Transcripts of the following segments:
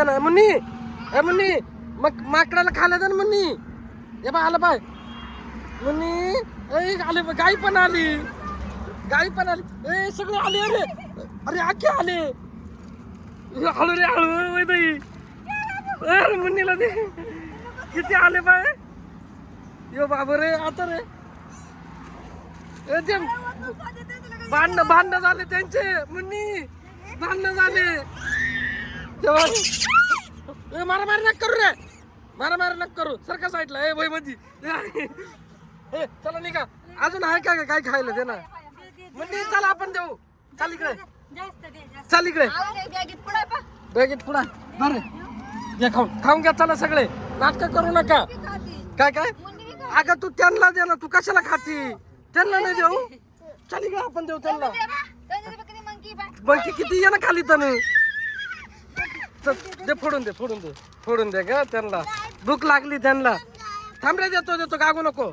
मुन्नी ए मुन्नी मग माकडाला खायला दे ना मुन्नी. हे बा आलं बाय मुन्नी. ए आले गाई पण आली. ए सगळे आले. अरे अख्खे आले. हळू रे हळू बाई. अरे मुन्नीला दे. किती आले बाय. यो बाबा रे आता रे. ते भांडणं झाले त्यांचे. मुन्नी भांडणं झाले तेव्हा. मारा नक करू रे. मारा नक करू. सरका साईडला ए भाई मधी. चला निघा. अजून आहे का काय खायला दे ना. मुन्नी चला आपण देऊ. चाल इकडे. चाल इकडे. बॅगेत पुढा बरं घ्या खाऊन घ्या. चला सगळे नाटक करू नका. काय अगं तू त्यांना दे ना. तू कशाला खाती. त्यांना नाही देऊ. चल इकडे आपण देऊ त्यांना. मंकी किती ये ना खाली तर दे. फोडून दे ग त्यांना. भूक लागली त्यांना. थांब रे देतो गागू नको.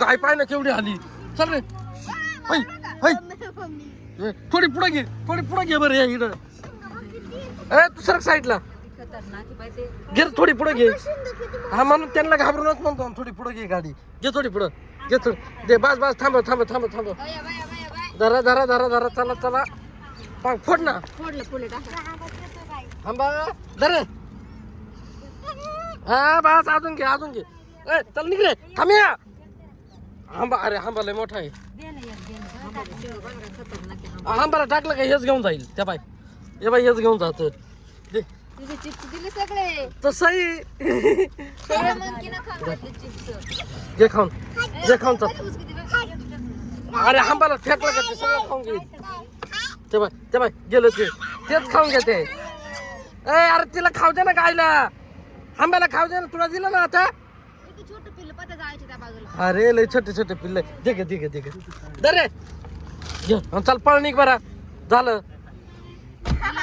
काय पाय ना केवढी आली. चल रे. थोडी पुढे घे बरं. या इकडं ए तू सरक साईडला घे. थोडी पुढे घे. हा म्हणून त्यांना घाबरूनच म्हणतो. थोडी पुढे घे गाडी. घे थोडी पुढं. घे थोडी दे. बस थांब. धरा. चला फोड ना. थांबा धरे. हा बस अजून घे. ए चल निघले. थांब या. अरे आंबा लय मोठा आहे. आंबाला टाकलं का हेच घेऊन जाईल. त्या बाई हे बाई हेच घेऊन जात. तसही घे खाऊन चल. अरे आंबाला फेकलं का ते सगळं खाऊन घेईल. ते बाय गेलं तेच खाऊन घेते. ए अरे तिला खाऊ दे ना गायला. आंब्याला खाऊ दे ना. तुला दिलं ना आता. अरे लय छोटे पिल्ले. दे गे. दे रे. चल पळ निघ बरा. झालं.